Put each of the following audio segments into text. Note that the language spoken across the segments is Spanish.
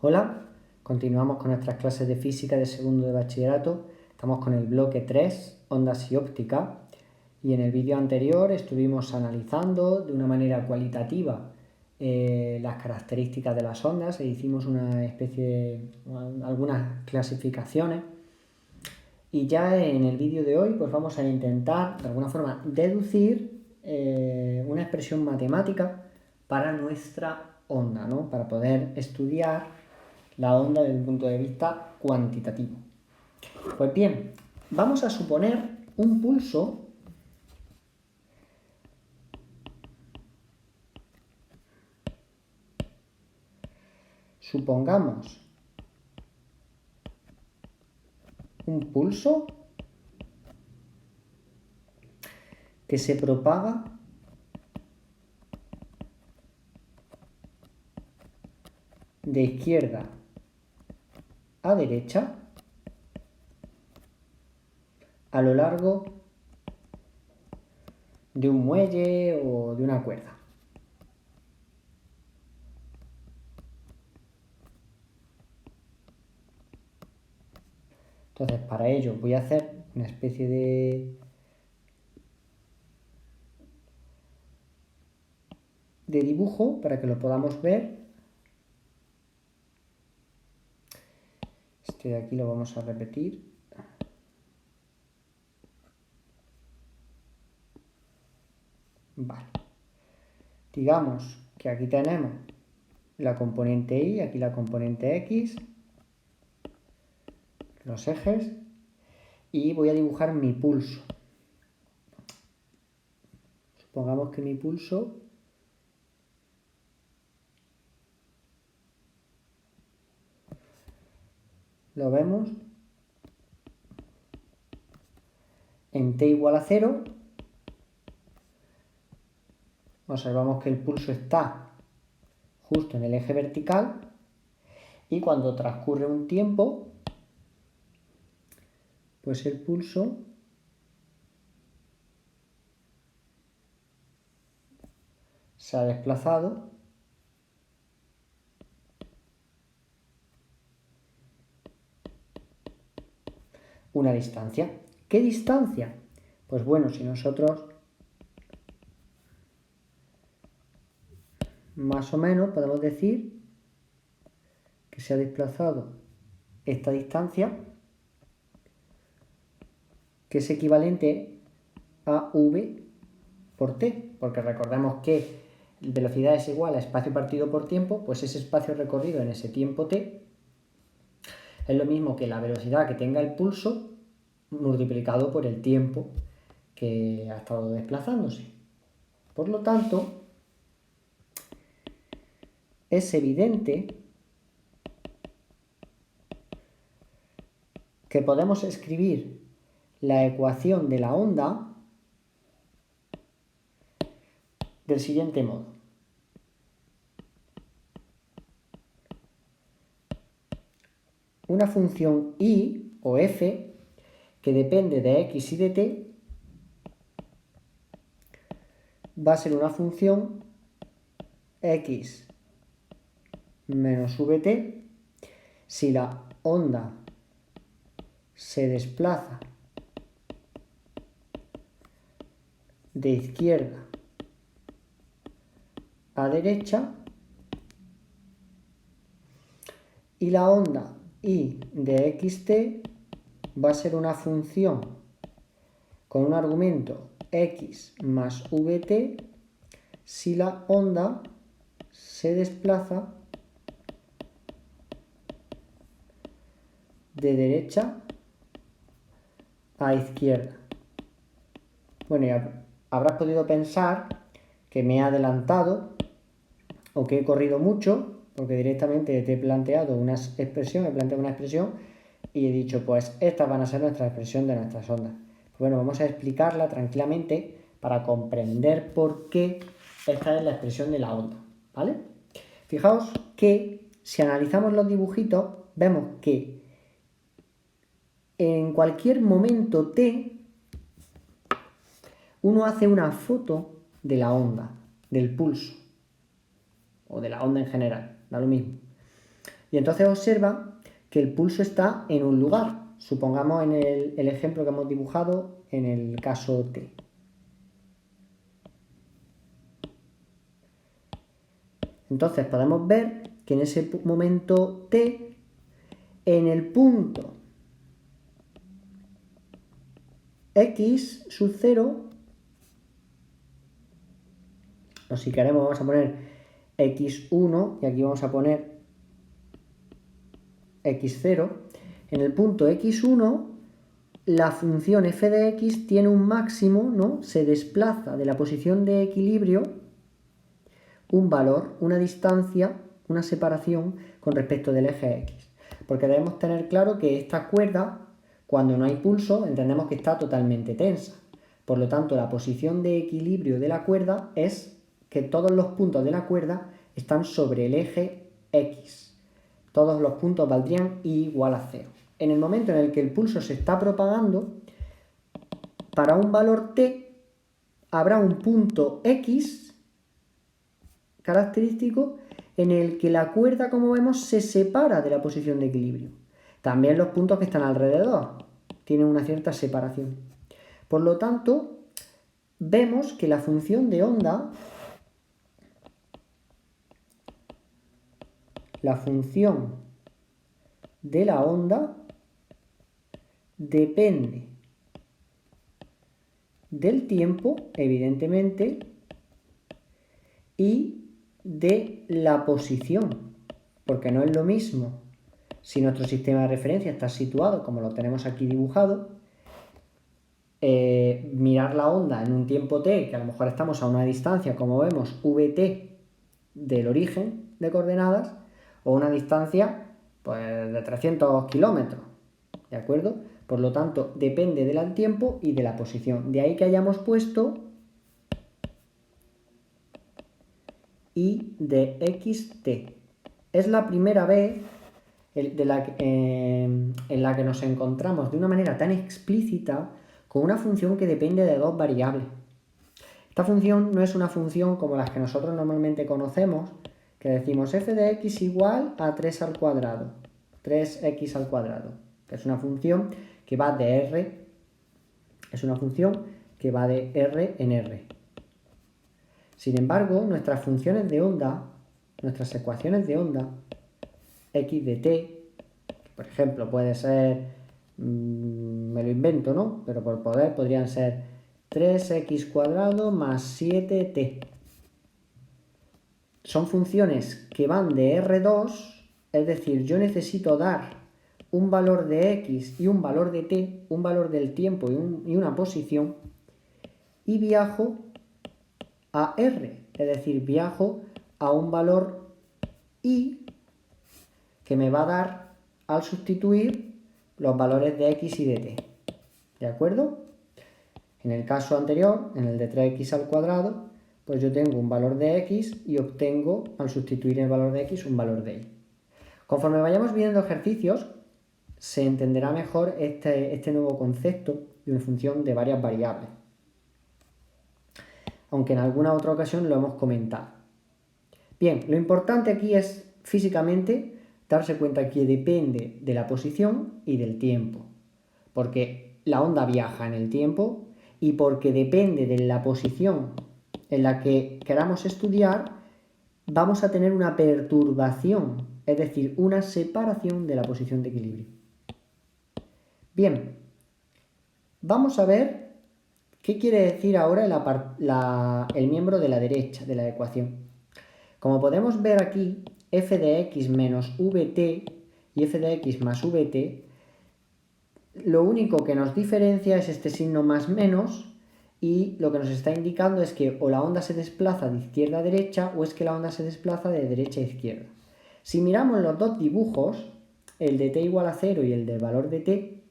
Hola, continuamos con nuestras clases de física de segundo de bachillerato. Estamos con el bloque 3, ondas y óptica. Y en el vídeo anterior estuvimos analizando de una manera cualitativa las características de las ondas e hicimos algunas clasificaciones. Y ya en el vídeo de hoy pues vamos a intentar de alguna forma deducir una expresión matemática para nuestra onda, ¿no? Para poder estudiar la onda desde un punto de vista cuantitativo. Pues bien, vamos a suponer un pulso supongamos un pulso que se propaga de izquierda a derecha a lo largo de un muelle o de una cuerda. Entonces, para ello voy a hacer una especie de dibujo para que lo podamos ver. Este de aquí lo vamos a repetir. Vale. Digamos que aquí tenemos la componente Y, aquí la componente X, los ejes, y voy a dibujar mi pulso. Supongamos que mi pulso lo vemos en t igual a 0. Observamos que el pulso está justo en el eje vertical y cuando transcurre un tiempo, pues el pulso se ha desplazado una distancia. ¿Qué distancia? Pues bueno, si nosotros más o menos podemos decir que se ha desplazado esta distancia, que es equivalente a v por t, porque recordemos que velocidad es igual a espacio partido por tiempo, pues ese espacio recorrido en ese tiempo t es lo mismo que la velocidad que tenga el pulso multiplicado por el tiempo que ha estado desplazándose. Por lo tanto, es evidente que podemos escribir la ecuación de la onda del siguiente modo. Una función y o f que depende de x y de t va a ser una función x menos vt si la onda se desplaza de izquierda a derecha y la onda y de xt va a ser una función con un argumento x más vt si la onda se desplaza de derecha a izquierda. Bueno, ya habrás podido pensar que me he adelantado o que he corrido mucho, porque directamente te he planteado una expresión, y he dicho, pues estas van a ser nuestra expresión de nuestras ondas. Pues bueno, vamos a explicarla tranquilamente para comprender por qué esta es la expresión de la onda, ¿vale? Fijaos que si analizamos los dibujitos, vemos que en cualquier momento t, uno hace una foto de la onda, del pulso, o de la onda en general, da lo mismo. Y entonces observa que el pulso está en un lugar. Supongamos en el ejemplo que hemos dibujado en el caso T. Entonces podemos ver que en ese momento T, en el punto X sub 0, o si queremos vamos a poner X1 y aquí vamos a poner X0, en el punto X1 la función f de x tiene un máximo, ¿no? Se desplaza de la posición de equilibrio un valor, una distancia, una separación con respecto del eje x. Porque debemos tener claro que esta cuerda, cuando no hay pulso, entendemos que está totalmente tensa. Por lo tanto, la posición de equilibrio de la cuerda es que todos los puntos de la cuerda están sobre el eje x. Todos los puntos valdrían I igual a 0. En el momento en el que el pulso se está propagando, para un valor t habrá un punto x característico en el que la cuerda, como vemos, se separa de la posición de equilibrio. También los puntos que están alrededor tienen una cierta separación. Por lo tanto, vemos que la función de onda, la función de la onda depende del tiempo, evidentemente, y de la posición, porque no es lo mismo si nuestro sistema de referencia está situado como lo tenemos aquí dibujado, mirar la onda en un tiempo t, que a lo mejor estamos a una distancia, como vemos, vt del origen de coordenadas, o una distancia pues, de 300 kilómetros, ¿de acuerdo? Por lo tanto, depende del tiempo y de la posición. De ahí que hayamos puesto I de xt. Es la primera vez en la que nos encontramos de una manera tan explícita con una función que depende de dos variables. Esta función no es una función como las que nosotros normalmente conocemos, que decimos f de x igual a 3 al cuadrado, 3x al cuadrado, que es una función que va de r, es una función que va de r en r. Sin embargo, nuestras funciones de onda, nuestras ecuaciones de onda, x de t, por ejemplo, puede ser, me lo invento, ¿no? Pero por poder podrían ser 3x cuadrado más 7t. Son funciones que van de R2, es decir, yo necesito dar un valor de x y un valor de t, un valor del tiempo y una posición, y viajo a R, es decir, viajo a un valor I que me va a dar al sustituir los valores de x y de t. ¿De acuerdo? En el caso anterior, en el de 3x al cuadrado, pues yo tengo un valor de x y obtengo, al sustituir el valor de x, un valor de y. Conforme vayamos viendo ejercicios, se entenderá mejor este nuevo concepto de una función de varias variables. Aunque en alguna otra ocasión lo hemos comentado. Bien, lo importante aquí es físicamente darse cuenta que depende de la posición y del tiempo, porque la onda viaja en el tiempo y porque depende de la posición en la que queramos estudiar, vamos a tener una perturbación, es decir, una separación de la posición de equilibrio. Bien, vamos a ver qué quiere decir ahora el miembro de la derecha de la ecuación. Como podemos ver aquí, f de x menos vt y f de x más vt, lo único que nos diferencia es este signo más menos, y lo que nos está indicando es que o la onda se desplaza de izquierda a derecha o es que la onda se desplaza de derecha a izquierda. Si miramos los dos dibujos, el de t igual a 0 y el del valor de t,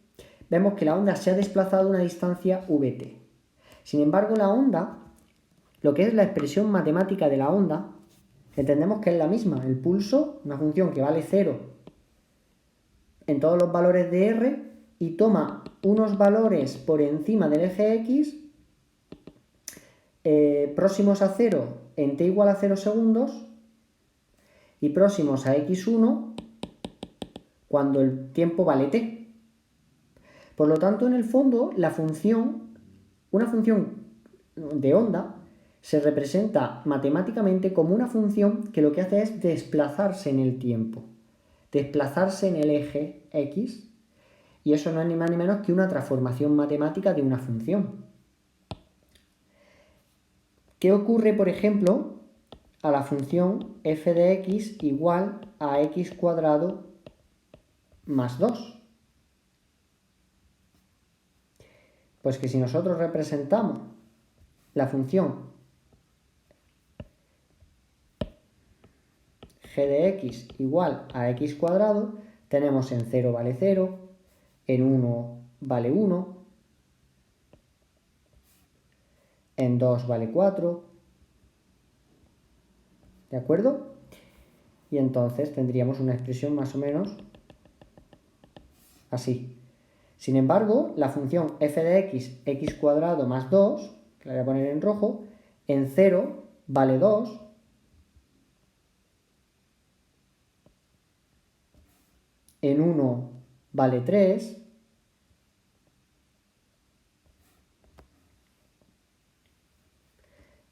vemos que la onda se ha desplazado a una distancia vt. Sin embargo, la onda, lo que es la expresión matemática de la onda, entendemos que es la misma. El pulso, una función que vale 0 en todos los valores de r y toma unos valores por encima del eje x próximos a 0 en t igual a 0 segundos y próximos a x1 cuando el tiempo vale t. Por lo tanto, en el fondo, una función de onda se representa matemáticamente como una función que lo que hace es desplazarse en el tiempo, desplazarse en el eje x, y eso no es ni más ni menos que una transformación matemática de una función. ¿Qué ocurre, por ejemplo, a la función f de x igual a x cuadrado más 2? Pues que si nosotros representamos la función g de x igual a x cuadrado, tenemos en 0 vale 0, en 1 vale 1, en 2 vale 4, ¿de acuerdo? Y entonces tendríamos una expresión más o menos así. Sin embargo, la función f de x, x cuadrado más 2, que la voy a poner en rojo, en 0 vale 2, en 1 vale 3,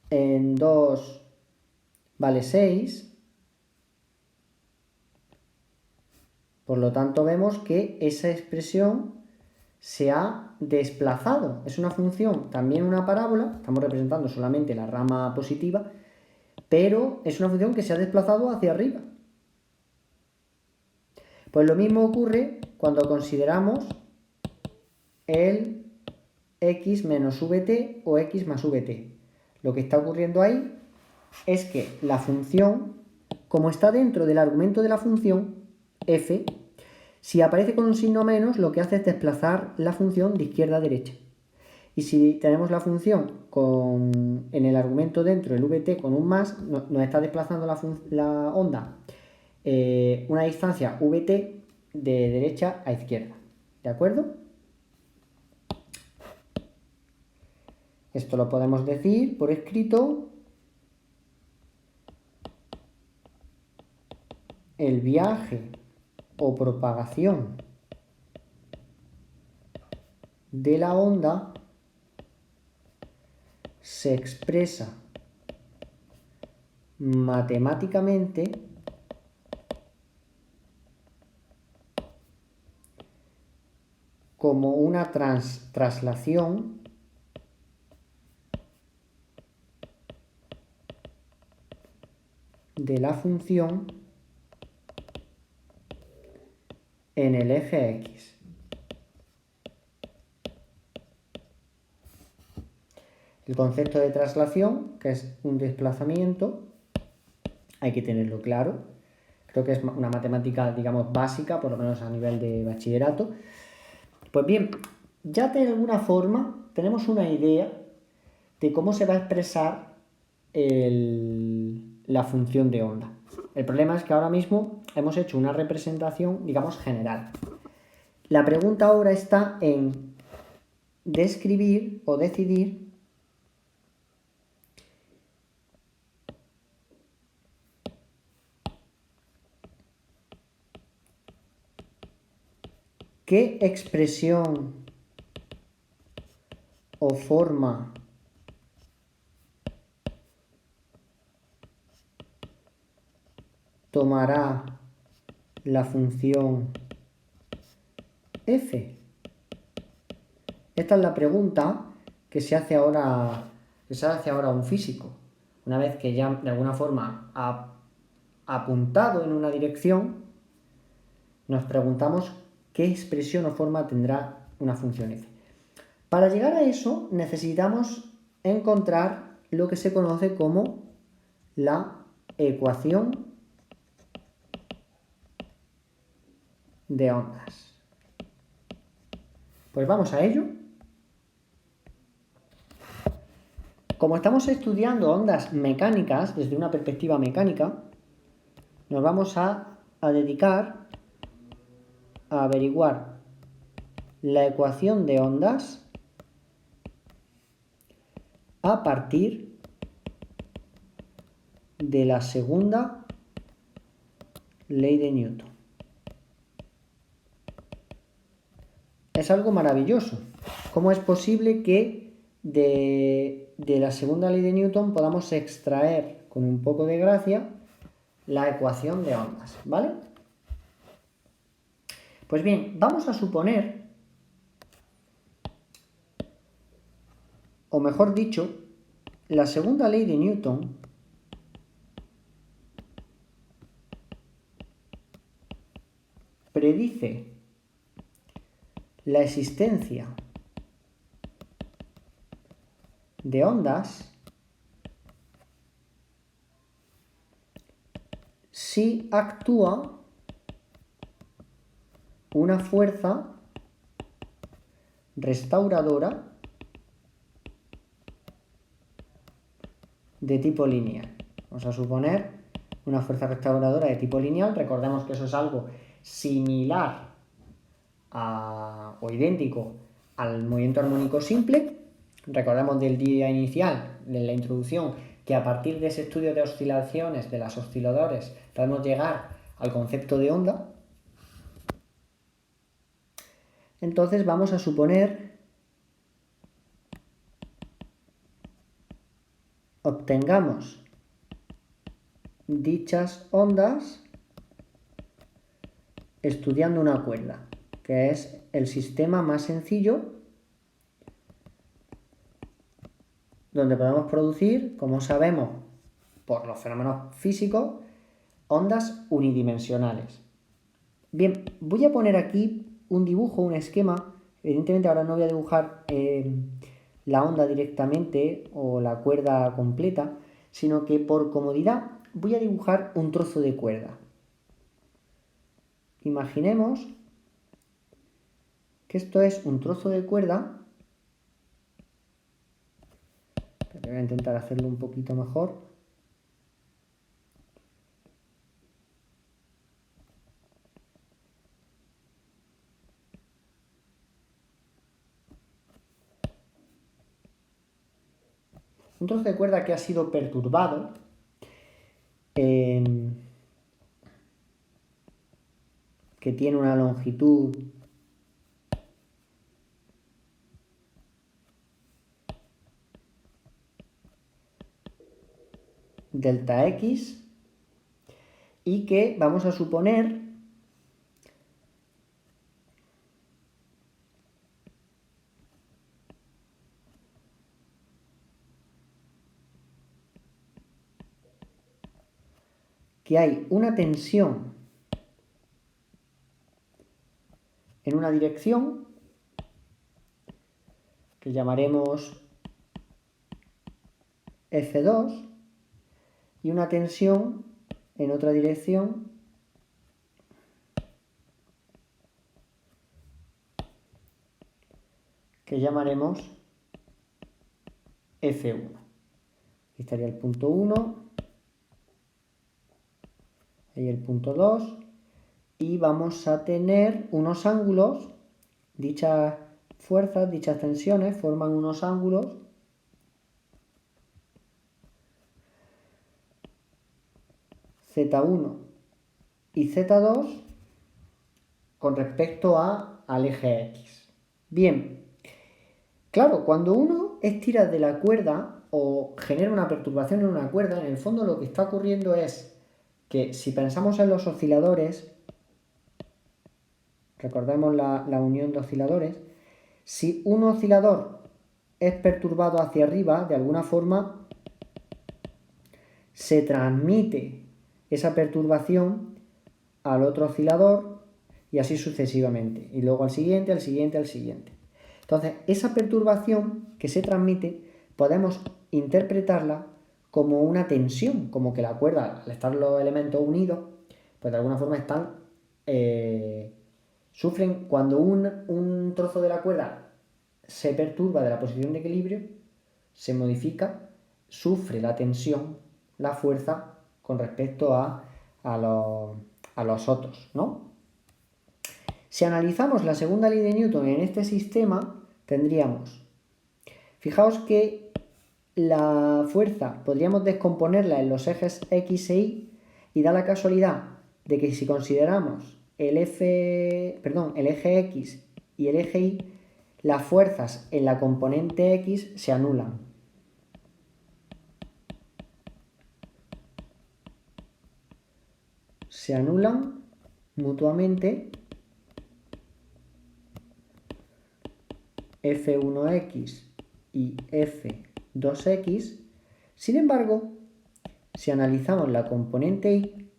en 2 vale 6. Por lo tanto, vemos que esa expresión se ha desplazado. Es una función, también una parábola, estamos representando solamente la rama positiva, pero es una función que se ha desplazado hacia arriba. Pues lo mismo ocurre cuando consideramos el x menos vt o x más vt. Lo que está ocurriendo ahí es que la función, como está dentro del argumento de la función f, si aparece con un signo menos, lo que hace es desplazar la función de izquierda a derecha. Y si tenemos la función en el argumento dentro del vt con un más, nos está desplazando la onda una distancia vt de derecha a izquierda. ¿De acuerdo? Esto lo podemos decir por escrito. El viaje o propagación de la onda se expresa matemáticamente como una traslación de la función en el eje X. El concepto de traslación, que es un desplazamiento, hay que tenerlo claro. Creo que es una matemática, digamos, básica, por lo menos a nivel de bachillerato. Pues bien, ya de alguna forma tenemos una idea de cómo se va a expresar la función de onda. El problema es que ahora mismo hemos hecho una representación, digamos, general. La pregunta ahora está en describir o decidir qué expresión o forma tomará la función f. Esta es la pregunta que se hace ahora un físico. Una vez que ya de alguna forma ha apuntado en una dirección, nos preguntamos qué expresión o forma tendrá una función f. Para llegar a eso necesitamos encontrar lo que se conoce como la ecuación de ondas. Pues vamos a ello. Como estamos estudiando ondas mecánicas desde una perspectiva mecánica, nos vamos a dedicar a averiguar la ecuación de ondas a partir de la segunda ley de Newton. es algo maravilloso. ¿Cómo es posible que de la segunda ley de Newton podamos extraer con un poco de gracia la ecuación de ondas, ¿vale? Pues bien, vamos a suponer, o mejor dicho, la segunda ley de Newton predice la existencia de ondas si actúa una fuerza restauradora de tipo lineal. Vamos a suponer una fuerza restauradora de tipo lineal. Recordemos que eso es algo similar o idéntico al movimiento armónico simple. Recordemos del día inicial, de la introducción, que a partir de ese estudio de oscilaciones de los osciladores podemos llegar al concepto de onda. Entonces vamos a suponer obtengamos dichas ondas estudiando una cuerda, que es el sistema más sencillo donde podemos producir, como sabemos por los fenómenos físicos, ondas unidimensionales. Bien, voy a poner aquí un dibujo, un esquema. Evidentemente ahora no voy a dibujar la onda directamente o la cuerda completa, sino que por comodidad voy a dibujar un trozo de cuerda. Imaginemos que esto es un trozo de cuerda. Voy a intentar hacerlo un poquito mejor. Un trozo de cuerda que ha sido perturbado que tiene una longitud delta x y que vamos a suponer que hay una tensión en una dirección que llamaremos F2 y una tensión en otra dirección que llamaremos F1. Aquí estaría el punto 1 y el punto 2 y vamos a tener unos ángulos. Dichas fuerzas, dichas tensiones forman unos ángulos Z1 y Z2 con respecto al eje X. Bien, claro, cuando uno estira de la cuerda o genera una perturbación en una cuerda, en el fondo lo que está ocurriendo es que si pensamos en los osciladores, recordemos la unión de osciladores, si un oscilador es perturbado hacia arriba, de alguna forma se transmite esa perturbación al otro oscilador y así sucesivamente, y luego al siguiente, al siguiente, al siguiente. Entonces, esa perturbación que se transmite podemos interpretarla como una tensión, como que la cuerda, al estar los elementos unidos, pues de alguna forma están sufren cuando un trozo de la cuerda se perturba de la posición de equilibrio, se modifica, sufre la tensión, la fuerza con respecto a los otros, ¿no? Si analizamos la segunda ley de Newton en este sistema, tendríamos, fijaos que la fuerza podríamos descomponerla en los ejes X e Y y da la casualidad de que si consideramos el eje X y el eje Y, las fuerzas en la componente X se anulan. Se anulan mutuamente F1X y F2X. Sin embargo, si analizamos la componente Y,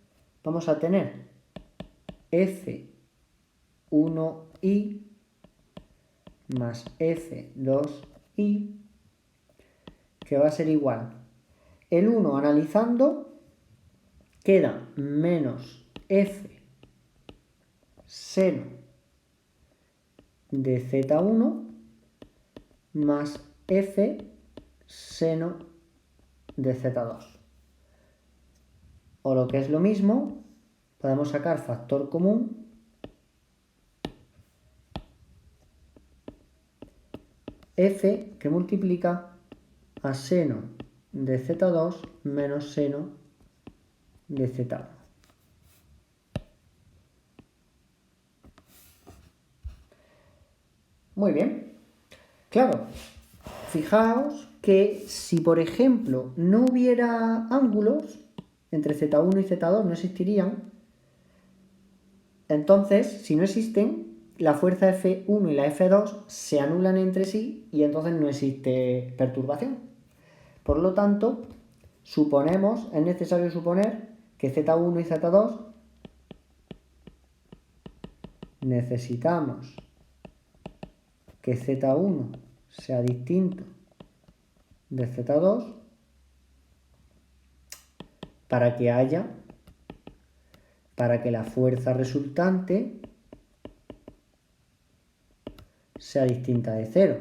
vamos a tener F1Y más F2Y, que va a ser igual. El 1 analizando queda menos F seno de Z1 más F seno de Z2. O lo que es lo mismo, podemos sacar factor común F que multiplica a seno de Z2 menos seno de Z1. Muy bien. Claro, fijaos que si por ejemplo no hubiera ángulos entre Z1 y Z2, no existirían. Entonces, si no existen, la fuerza F1 y la F2 se anulan entre sí y entonces no existe perturbación. Por lo tanto, es necesario suponer que Z1 y Z2 necesitamos que Z1 sea distinto de Z2 para que la fuerza resultante sea distinta de 0.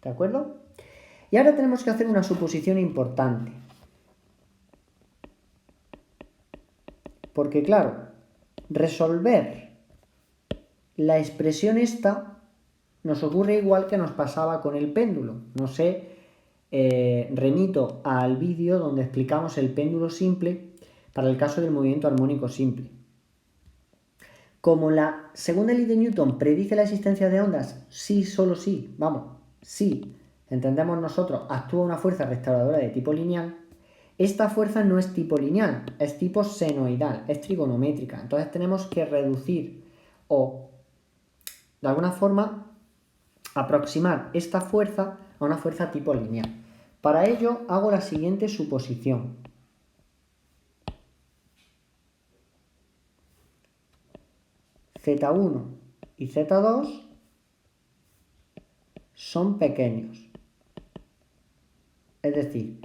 ¿De acuerdo? Y ahora tenemos que hacer una suposición importante. Porque claro, resolver la expresión esta nos ocurre igual que nos pasaba con el péndulo. No sé, remito al vídeo donde explicamos el péndulo simple para el caso del movimiento armónico simple. Como la segunda ley de Newton predice la existencia de ondas, sí, solo sí, sí, entendemos nosotros, actúa una fuerza restauradora de tipo lineal, esta fuerza no es tipo lineal, es tipo senoidal, es trigonométrica. Entonces tenemos que reducir o, de alguna forma, aproximar esta fuerza a una fuerza tipo lineal. Para ello hago la siguiente suposición. Z1 y Z2 son pequeños. Es decir,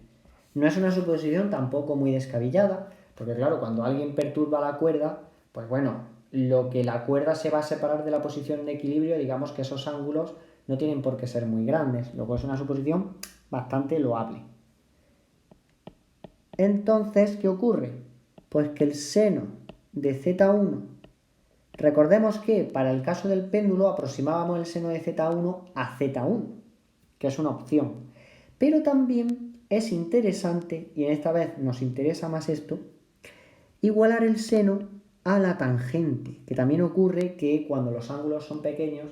no es una suposición tampoco muy descabellada, porque claro, cuando alguien perturba la cuerda, pues bueno, lo que la cuerda se va a separar de la posición de equilibrio, digamos que esos ángulos no tienen por qué ser muy grandes, lo cual es una suposición bastante loable. Entonces, ¿qué ocurre? Pues que el seno de Z1, recordemos que para el caso del péndulo aproximábamos el seno de Z1 a Z1, que es una opción, pero también es interesante, y en esta vez nos interesa más esto, igualar el seno a la tangente, que también ocurre que cuando los ángulos son pequeños,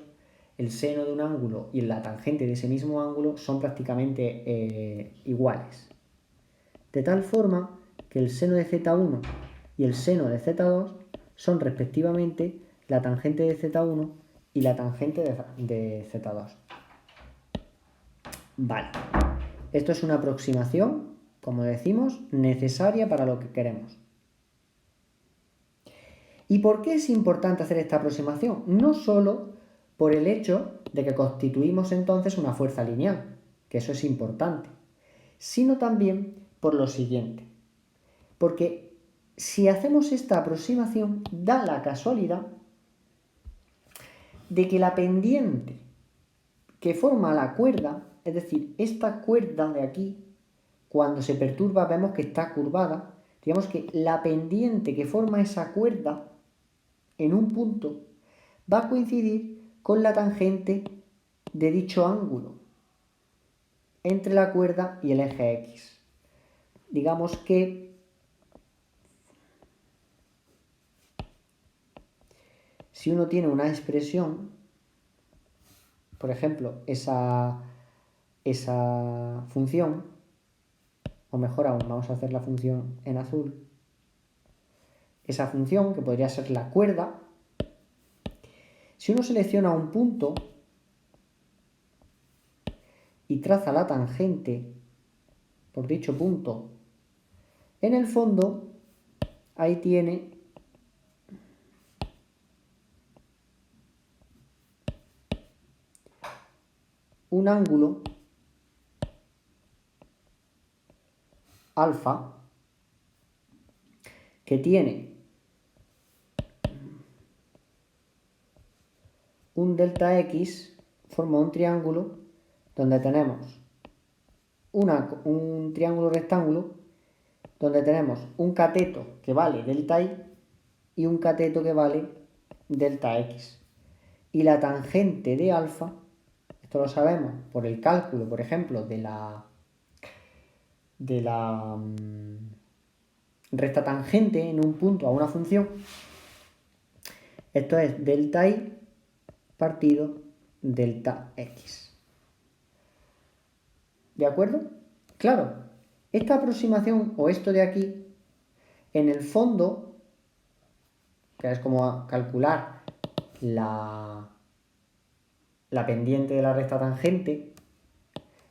el seno de un ángulo y la tangente de ese mismo ángulo son prácticamente iguales. De tal forma que el seno de Z1 y el seno de Z2 son respectivamente la tangente de Z1 y la tangente de Z2. Vale. Esto es una aproximación, como decimos, necesaria para lo que queremos. ¿Y por qué es importante hacer esta aproximación? No solo por el hecho de que constituimos entonces una fuerza lineal, que eso es importante, sino también por lo siguiente. Porque si hacemos esta aproximación, da la casualidad de que la pendiente que forma la cuerda, es decir, esta cuerda de aquí, cuando se perturba vemos que está curvada, digamos que la pendiente que forma esa cuerda en un punto va a coincidir con la tangente de dicho ángulo entre la cuerda y el eje X. Digamos que si uno tiene una expresión, por ejemplo, esa función, o mejor aún, vamos a hacer la función en azul, esa función que podría ser la cuerda, si uno selecciona un punto y traza la tangente por dicho punto, en el fondo ahí tiene un ángulo alfa que tiene un delta x, forma un triángulo donde tenemos un triángulo rectángulo donde tenemos un cateto que vale delta y y un cateto que vale delta x. Y la tangente de alfa, esto lo sabemos por el cálculo, por ejemplo, de la recta tangente en un punto a una función, esto es delta y partido delta x. ¿De acuerdo? Claro, esta aproximación o esto de aquí, en el fondo, que es como calcular la pendiente de la recta tangente,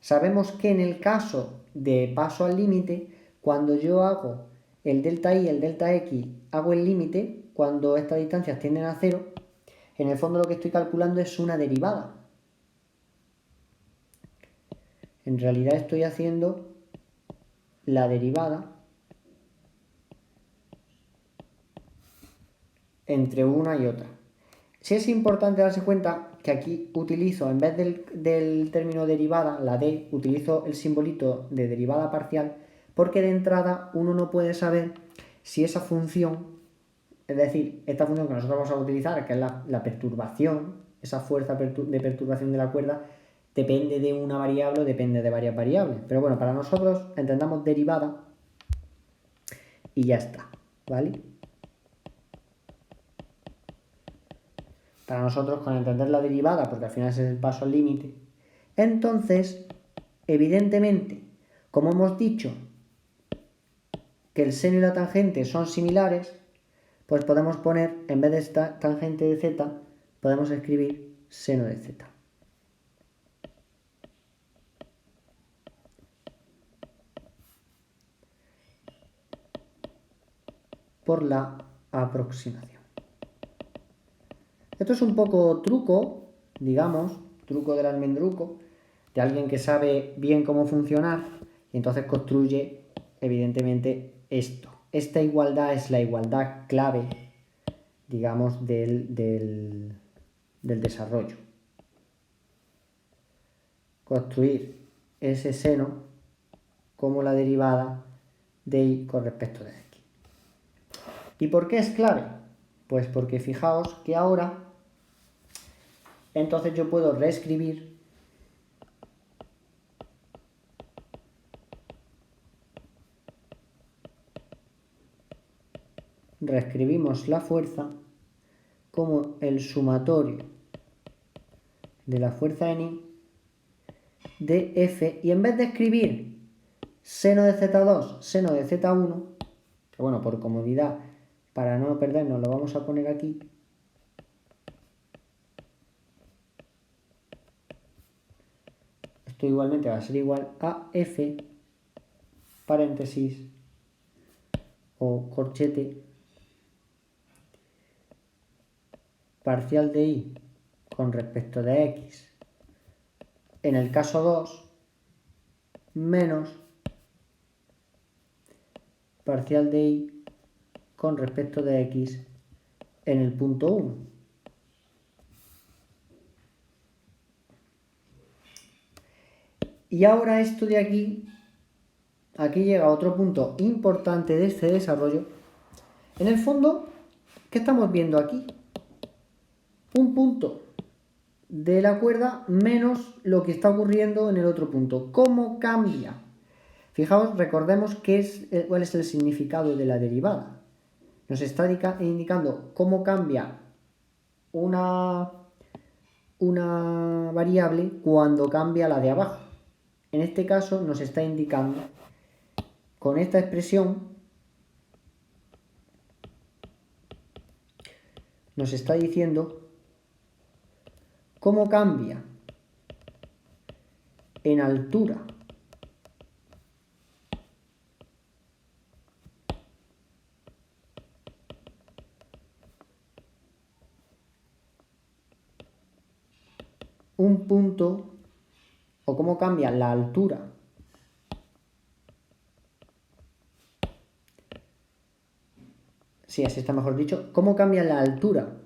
sabemos que en el caso de paso al límite, cuando yo hago el delta y el delta x, hago el límite, cuando estas distancias tienden a cero, en el fondo lo que estoy calculando es una derivada. En realidad estoy haciendo la derivada entre una y otra. Sí es importante darse cuenta que aquí utilizo, en vez del término derivada, la d, utilizo el simbolito de derivada parcial, porque de entrada uno no puede saber si esa función, es decir, esta función que nosotros vamos a utilizar, que es la perturbación, esa fuerza de perturbación de la cuerda, depende de una variable o depende de varias variables. Pero bueno, para nosotros entendamos derivada y ya está, ¿vale? Para nosotros, con entender la derivada, porque al final ese es el paso al límite, entonces, evidentemente, como hemos dicho que el seno y la tangente son similares, pues podemos poner, en vez de esta tangente de z, podemos escribir seno de z. Por la aproximación. Esto es un poco truco, digamos, truco del almendruco, de alguien que sabe bien cómo funcionar y entonces construye, evidentemente, esto. Esta igualdad es la igualdad clave, digamos, del desarrollo. Construir ese seno como la derivada de y con respecto de x. ¿Y por qué es clave? Pues porque fijaos que ahora, entonces yo puedo reescribir reescribimos la fuerza como el sumatorio de la fuerza en I de F, y en vez de escribir seno de Z2, seno de Z1, que bueno, por comodidad, para no perdernos, lo vamos a poner aquí, esto igualmente va a ser igual a F, paréntesis, o corchete, parcial de I con respecto de X, en el caso 2, menos parcial de I con respecto de X en el punto 1. Y ahora esto de aquí llega otro punto importante de este desarrollo. En el fondo, ¿qué estamos viendo aquí? Un punto de la cuerda menos lo que está ocurriendo en el otro punto. ¿Cómo cambia? Fijaos, recordemos cuál es el significado de la derivada. Nos está indicando cómo cambia una variable cuando cambia la de abajo. En este caso nos está indicando con esta expresión, nos está diciendo cómo cambia en altura un punto, o cómo cambia la altura sí, así está mejor dicho, cómo cambia la altura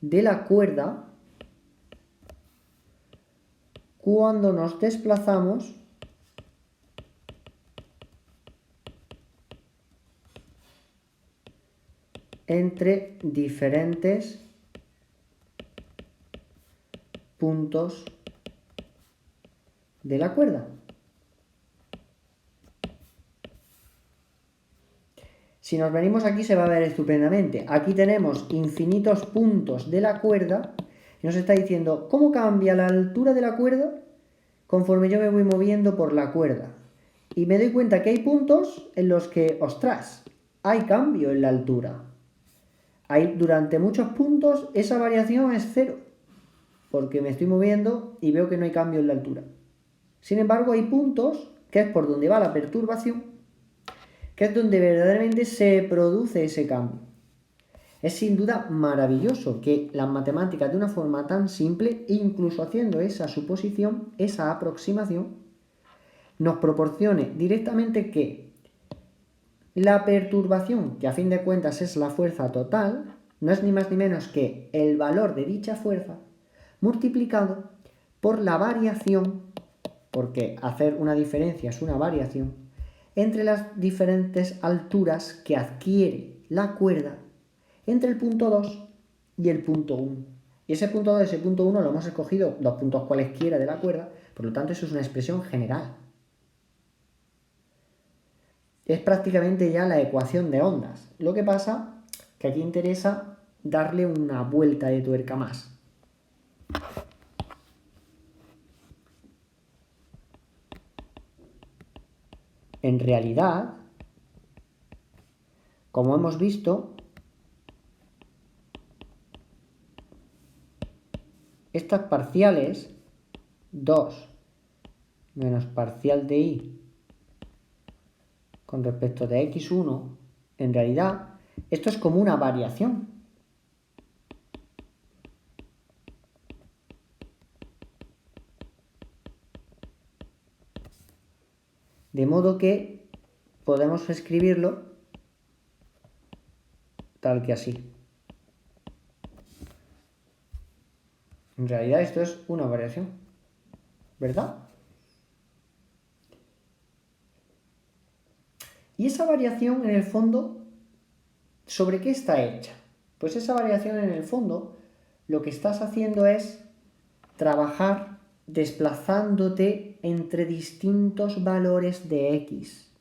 de la cuerda cuando nos desplazamos entre diferentes puntos de la cuerda. Si nos venimos aquí se va a ver estupendamente. Aquí tenemos infinitos puntos de la cuerda y nos está diciendo cómo cambia la altura de la cuerda conforme yo me voy moviendo por la cuerda. Y me doy cuenta que hay puntos en los que, ostras, hay cambio en la altura. Durante muchos puntos esa variación es cero, porque me estoy moviendo y veo que no hay cambio en la altura. Sin embargo, hay puntos, que es por donde va la perturbación, que es donde verdaderamente se produce ese cambio. Es sin duda maravilloso que las matemáticas de una forma tan simple, incluso haciendo esa suposición, esa aproximación, nos proporcione directamente que la perturbación, que a fin de cuentas es la fuerza total, no es ni más ni menos que el valor de dicha fuerza multiplicado por la variación, porque hacer una diferencia es una variación, entre las diferentes alturas que adquiere la cuerda entre el punto 2 y el punto 1. Y ese punto 2 y ese punto 1 lo hemos escogido dos puntos cualesquiera de la cuerda, por lo tanto eso es una expresión general. Es prácticamente ya la ecuación de ondas. Lo que pasa que aquí interesa darle una vuelta de tuerca más. En realidad, como hemos visto, estas parciales, 2 menos parcial de y con respecto de x1, en realidad, esto es como una variación. De modo que podemos escribirlo tal que así. En realidad esto es una variación, ¿verdad? Y esa variación en el fondo, ¿sobre qué está hecha? Pues esa variación en el fondo lo que estás haciendo es trabajar desplazándote entre distintos valores de x.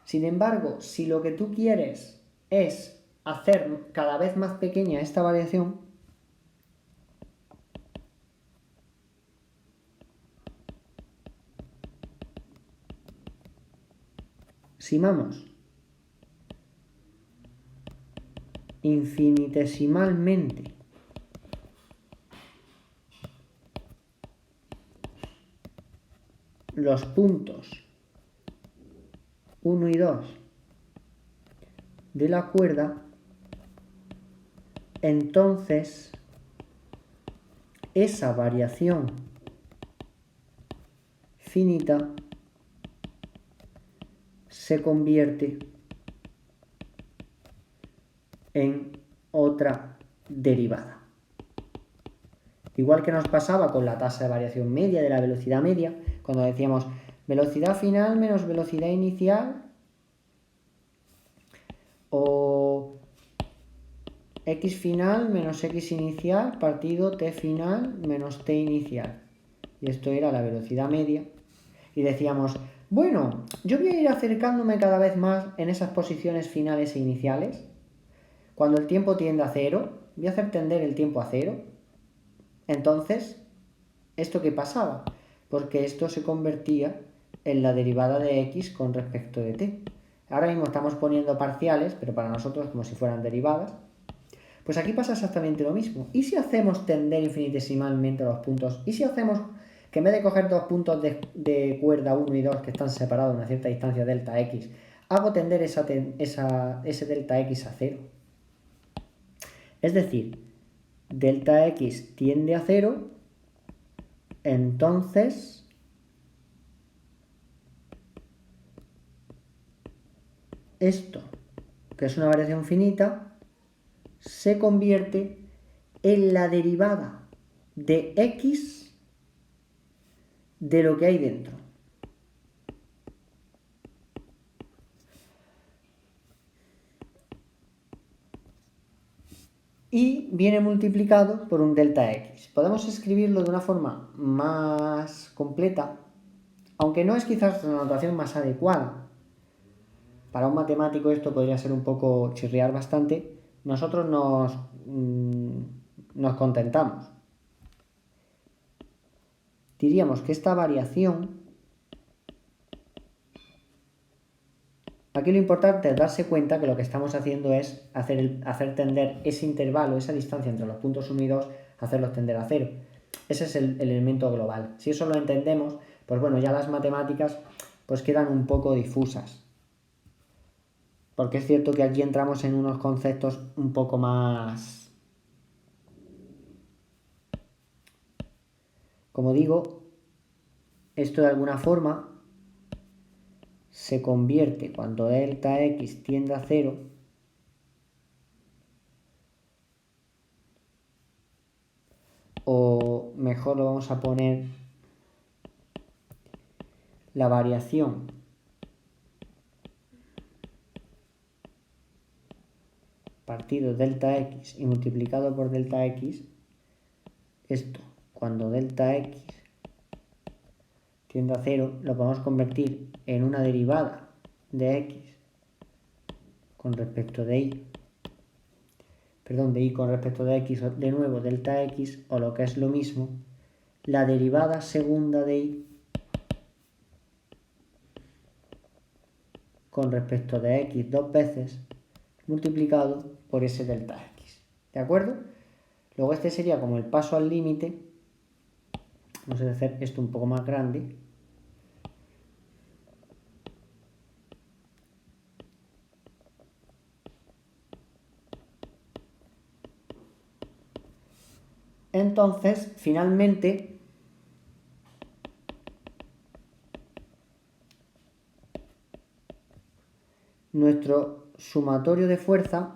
Sin embargo, si lo que tú quieres es hacer cada vez más pequeña esta variación, simamos infinitesimalmente los puntos 1 y 2 de la cuerda, entonces esa variación finita se convierte en otra derivada. Igual que nos pasaba con la tasa de variación media de la velocidad media, cuando decíamos velocidad final menos velocidad inicial o x final menos x inicial partido t final menos t inicial. Y esto era la velocidad media. Y decíamos, bueno, yo voy a ir acercándome cada vez más en esas posiciones finales e iniciales. Cuando el tiempo tiende a cero, voy a hacer tender el tiempo a 0. Entonces, ¿esto qué pasaba? Porque esto se convertía en la derivada de x con respecto de t. Ahora mismo estamos poniendo parciales, pero para nosotros como si fueran derivadas. Pues aquí pasa exactamente lo mismo. ¿Y si hacemos tender infinitesimalmente los puntos? ¿Y si hacemos que en vez de coger dos puntos de cuerda 1 y 2 que están separados a una cierta distancia delta x, hago tender ese delta x a 0? Es decir, delta x tiende a 0, entonces esto, que es una variación finita, se convierte en la derivada de x de lo que hay dentro. Y viene multiplicado por un delta x. Podemos escribirlo de una forma más completa, aunque no es quizás la notación más adecuada. Para un matemático esto podría ser un poco chirriar bastante. Nosotros nos contentamos. Diríamos que esta variación, aquí lo importante es darse cuenta que lo que estamos haciendo es hacer tender ese intervalo, esa distancia entre los puntos 1 y 2, hacerlos tender a 0. Ese es el elemento global. Si eso lo entendemos, pues bueno, ya las matemáticas pues quedan un poco difusas. Porque es cierto que aquí entramos en unos conceptos un poco más... Como digo, esto de alguna forma se convierte cuando delta x tiende a 0 o mejor lo vamos a poner la variación partido delta x y multiplicado por delta x, esto cuando delta x tiende a 0 lo podemos convertir en una derivada de x con respecto de y, de y con respecto de x, de nuevo delta x, o lo que es lo mismo, la derivada segunda de y con respecto de x dos veces multiplicado por ese delta x. ¿De acuerdo? Luego este sería como el paso al límite. Vamos a hacer esto un poco más grande. Entonces, finalmente, nuestro sumatorio de fuerza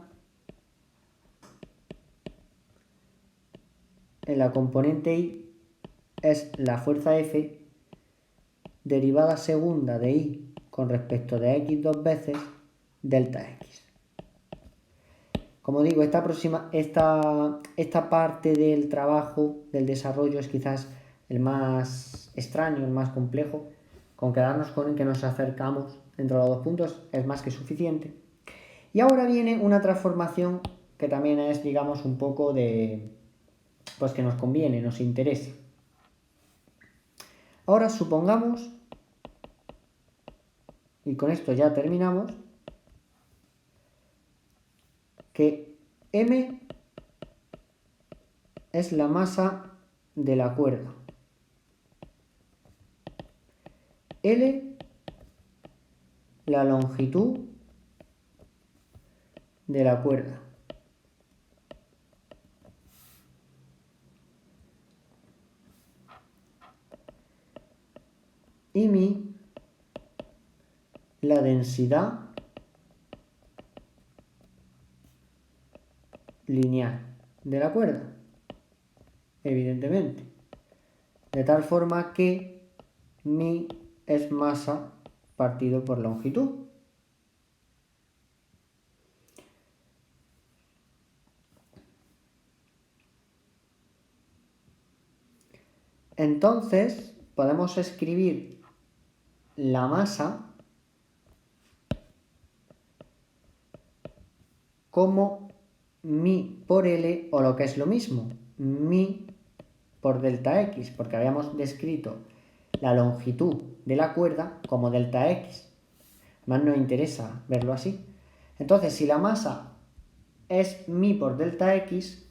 en la componente y es la fuerza F derivada segunda de y con respecto de x dos veces delta x. Como digo, esta parte del trabajo, del desarrollo, es quizás el más extraño, el más complejo. Con quedarnos con el que nos acercamos entre los dos puntos es más que suficiente. Y ahora viene una transformación que también es, digamos, un poco de... pues que nos conviene, nos interesa. Ahora supongamos, y con esto ya terminamos, que m es la masa de la cuerda, L la longitud de la cuerda y mi la densidad lineal de la cuerda, evidentemente, de tal forma que mi es masa partido por longitud. Entonces podemos escribir la masa como mi por L, o lo que es lo mismo, mi por delta X, porque habíamos descrito la longitud de la cuerda como delta X. Más nos interesa verlo así. Entonces, si la masa es mi por delta X,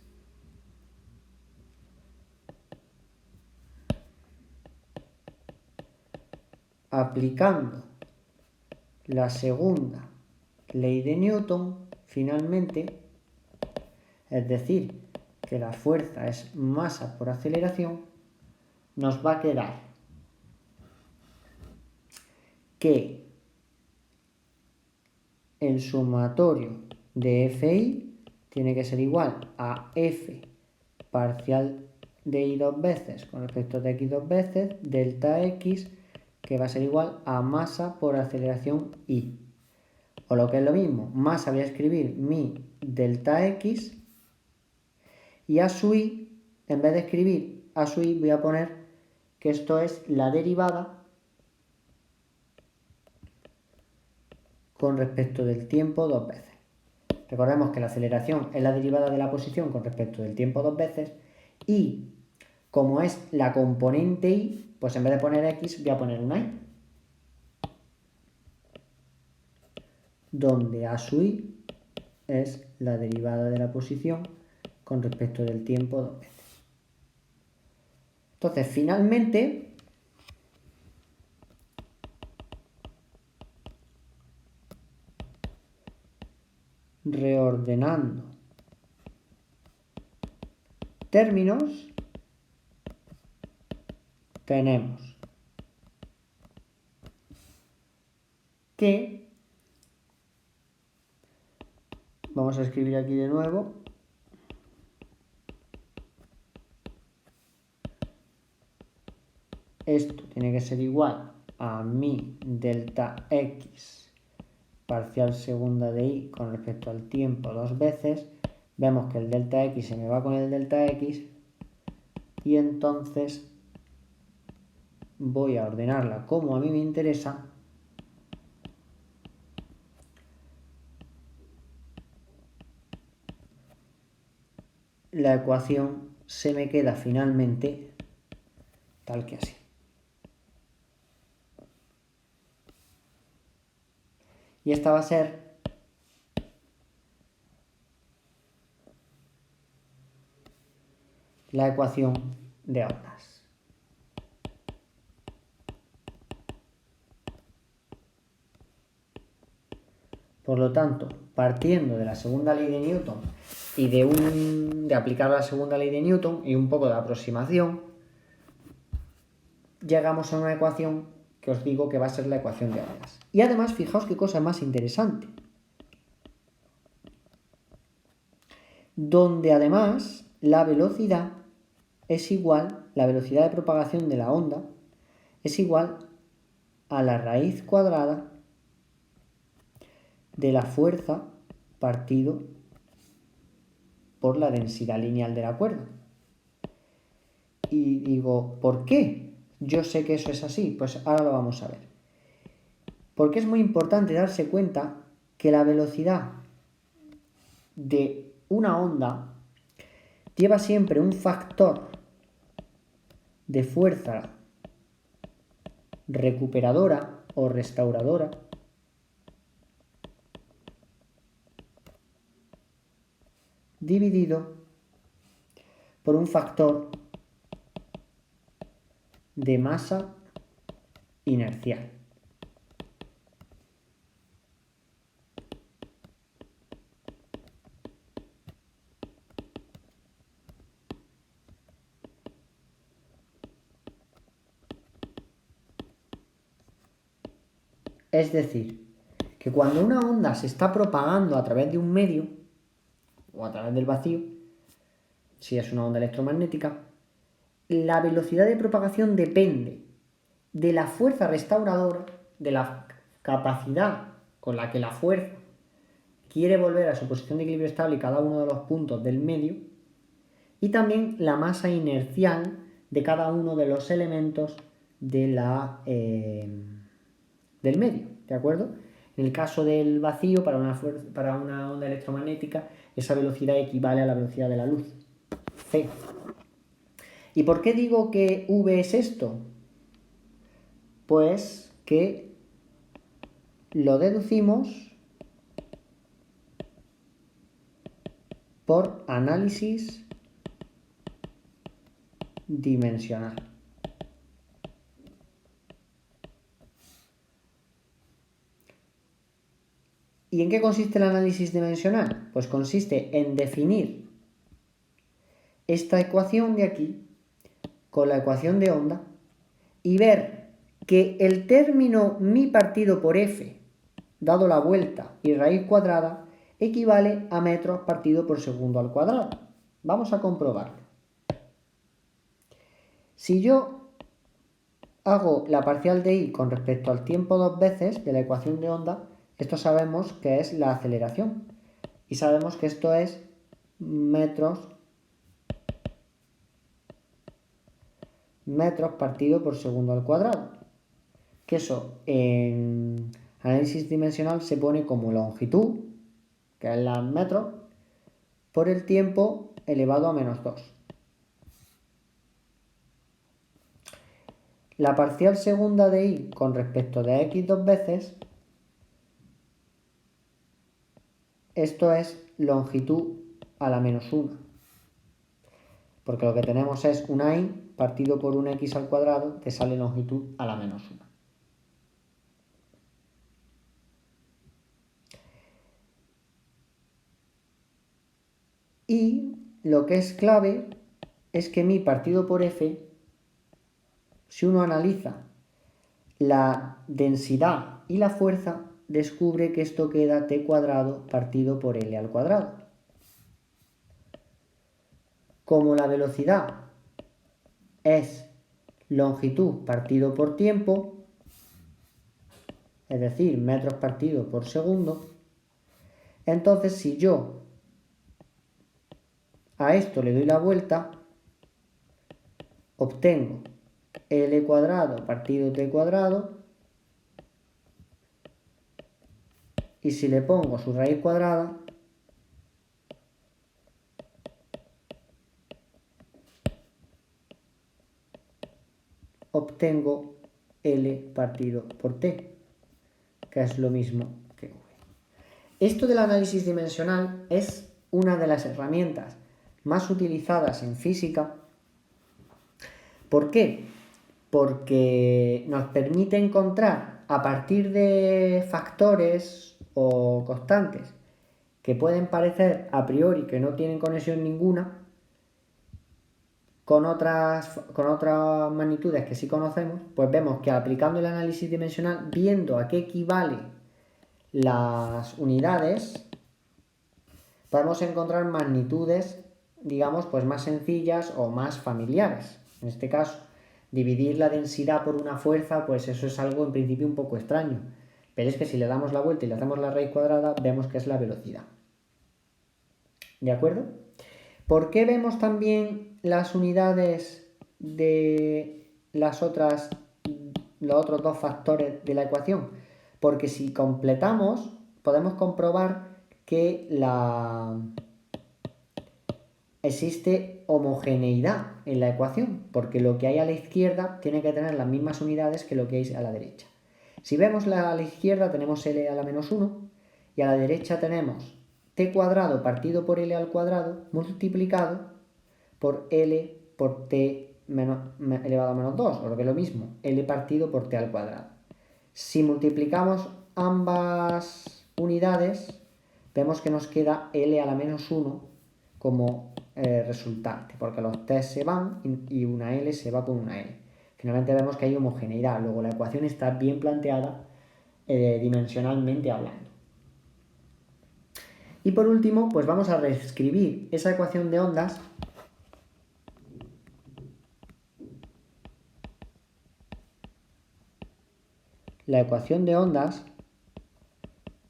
aplicando la segunda ley de Newton, finalmente, es decir, que la fuerza es masa por aceleración, nos va a quedar que el sumatorio de Fi tiene que ser igual a F parcial de I dos veces con respecto de X dos veces, delta X, que va a ser igual a masa por aceleración I. O lo que es lo mismo, masa voy a escribir mi delta X, y a su I, en vez de escribir a su I, voy a poner que esto es la derivada con respecto del tiempo dos veces. Recordemos que la aceleración es la derivada de la posición con respecto del tiempo dos veces, y como es la componente I, pues en vez de poner X voy a poner una Y, donde a su I es la derivada de la posición con respecto del tiempo dos veces. Entonces, finalmente, reordenando términos, tenemos que, vamos a escribir aquí de nuevo, esto tiene que ser igual a mi delta X parcial segunda de I con respecto al tiempo dos veces. Vemos que el delta X se me va con el delta X, y entonces voy a ordenarla como a mí me interesa, la ecuación se me queda finalmente tal que así. Y esta va a ser la ecuación de ondas. Por lo tanto, partiendo de la segunda ley de Newton y de aplicar la segunda ley de Newton y un poco de aproximación, llegamos a una ecuación que os digo que va a ser la ecuación de ondas. Y además, fijaos qué cosa más interesante. Donde además la velocidad es igual, la velocidad de propagación de la onda es igual a la raíz cuadrada de la fuerza partido por la densidad lineal de la cuerda. Y digo, ¿por qué yo sé que eso es así? Pues ahora lo vamos a ver. Porque es muy importante darse cuenta que la velocidad de una onda lleva siempre un factor de fuerza recuperadora o restauradora dividido por un factor de masa inercial. Es decir, que cuando una onda se está propagando a través de un medio o a través del vacío, si es una onda electromagnética, la velocidad de propagación depende de la fuerza restauradora, de la capacidad con la que la fuerza quiere volver a su posición de equilibrio estable cada uno de los puntos del medio, y también la masa inercial de cada uno de los elementos de del medio, ¿de acuerdo? En el caso del vacío, para una onda electromagnética, esa velocidad equivale a la velocidad de la luz, c. ¿Y por qué digo que v es esto? Pues que lo deducimos por análisis dimensional. ¿Y en qué consiste el análisis dimensional? Pues consiste en definir esta ecuación de aquí con la ecuación de onda y ver que el término mi partido por f, dado la vuelta y raíz cuadrada, equivale a metros partido por segundo al cuadrado. Vamos a comprobarlo. Si yo hago la parcial de i con respecto al tiempo dos veces de la ecuación de onda, esto sabemos que es la aceleración. Y sabemos que esto es metros partido por segundo al cuadrado. Que eso en análisis dimensional se pone como longitud, que es la metros, por el tiempo elevado a menos 2. La parcial segunda de i con respecto de x dos veces, esto es longitud a la menos 1. Porque lo que tenemos es una y partido por un x al cuadrado, te sale longitud a la menos 1. Y lo que es clave es que mi partido por f, si uno analiza la densidad y la fuerza, descubre que esto queda t cuadrado partido por l al cuadrado. Como la velocidad es longitud partido por tiempo, es decir, metros partido por segundo, entonces si yo a esto le doy la vuelta, obtengo l cuadrado partido t cuadrado, y si le pongo su raíz cuadrada, obtengo L partido por T, que es lo mismo que V. Esto del análisis dimensional es una de las herramientas más utilizadas en física. ¿Por qué? Porque nos permite encontrar a partir de factores o constantes que pueden parecer a priori que no tienen conexión ninguna con otras magnitudes que sí conocemos, pues vemos que aplicando el análisis dimensional, viendo a qué equivalen las unidades, podemos encontrar magnitudes, digamos, pues más sencillas o más familiares. En este caso, dividir la densidad por una fuerza, pues eso es algo en principio un poco extraño. Pero es que si le damos la vuelta y le hacemos la raíz cuadrada, vemos que es la velocidad. ¿De acuerdo? ¿Por qué vemos también las unidades de los otros dos factores de la ecuación? Porque si completamos, podemos comprobar que existe homogeneidad en la ecuación, porque lo que hay a la izquierda tiene que tener las mismas unidades que lo que hay a la derecha. Si vemos a la izquierda tenemos L a la menos 1 y a la derecha tenemos t cuadrado partido por L al cuadrado multiplicado por L por t elevado a menos 2, o lo que es lo mismo, L partido por t al cuadrado. Si multiplicamos ambas unidades, vemos que nos queda L a la menos 1 como resultante, porque los t se van y una L se va con una L. Finalmente vemos que hay homogeneidad, luego la ecuación está bien planteada dimensionalmente hablando. Y por último, pues vamos a reescribir esa ecuación de ondas la ecuación de ondas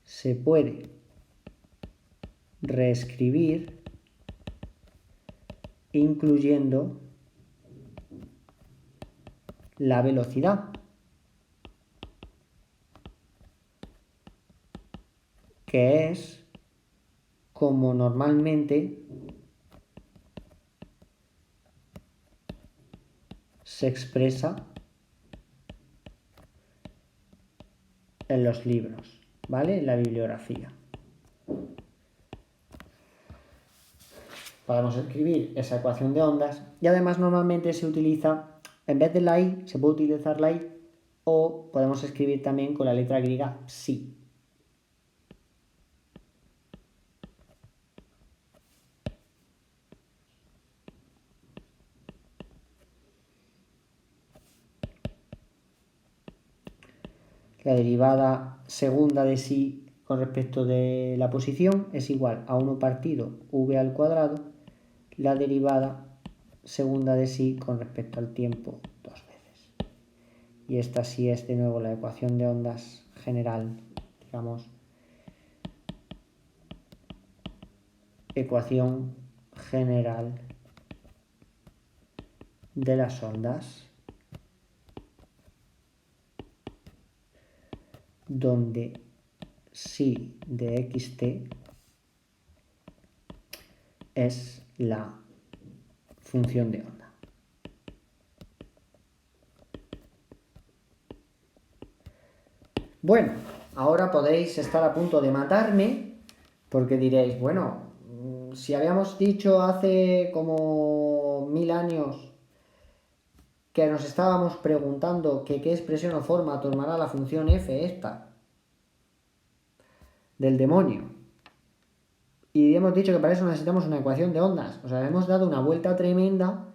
se puede reescribir incluyendo la velocidad. que es como normalmente se expresa en los libros, ¿vale? En la bibliografía. Podemos escribir esa ecuación de ondas y además normalmente se utiliza, en vez de la I, se puede utilizar la I o podemos escribir también con la letra griega psi. La derivada segunda de psi con respecto de la posición es igual a 1 partido v al cuadrado, la derivada segunda de psi con respecto al tiempo 2 veces. Y esta sí es de nuevo la ecuación de ondas general, digamos, ecuación general de las ondas, donde psi de xt es la función de onda. Bueno, ahora podéis estar a punto de matarme porque diréis, bueno, si habíamos dicho hace como 1000 años que nos estábamos preguntando que qué expresión o forma tomará la función f esta del demonio, y hemos dicho que para eso necesitamos una ecuación de ondas, o sea, hemos dado una vuelta tremenda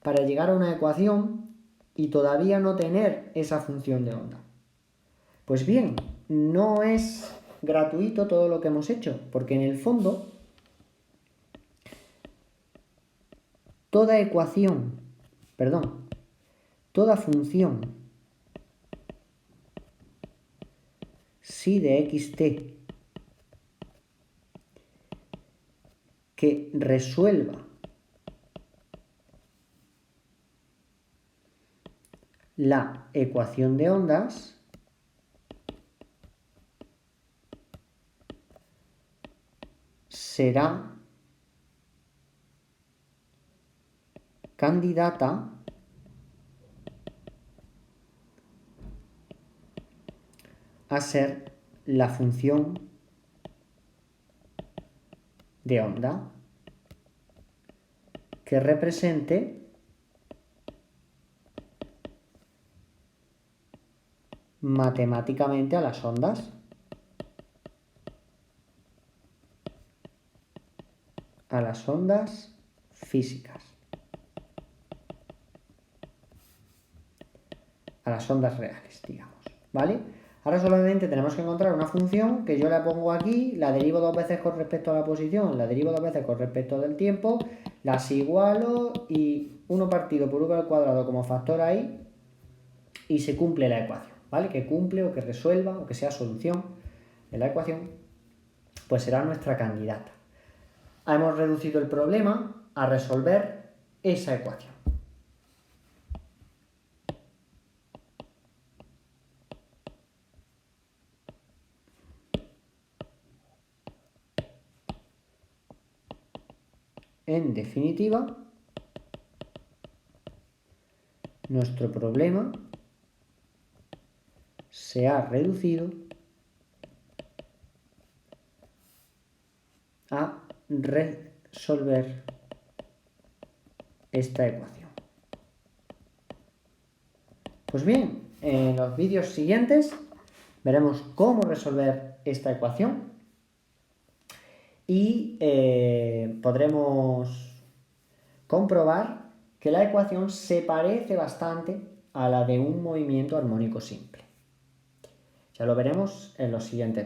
para llegar a una ecuación y todavía no tener esa función de onda. Pues bien, no es gratuito todo lo que hemos hecho, porque en el fondo toda función psi de xt que resuelva la ecuación de ondas será candidata a ser la función de onda que represente matemáticamente a las ondas. A las ondas físicas. A las ondas reales, digamos, ¿vale? Ahora solamente tenemos que encontrar una función que yo la pongo aquí, la derivo 2 veces con respecto a la posición, la derivo 2 veces con respecto del tiempo, las igualo y 1 partido por v al cuadrado como factor ahí y se cumple la ecuación, ¿vale? Que cumple o que resuelva o que sea solución de la ecuación, pues será nuestra candidata. Hemos reducido el problema a resolver esa ecuación. En definitiva, nuestro problema se ha reducido a resolver esta ecuación. Pues bien, en los vídeos siguientes veremos cómo resolver esta ecuación y podremos comprobar que la ecuación se parece bastante a la de un movimiento armónico simple. Ya lo veremos en los siguientes.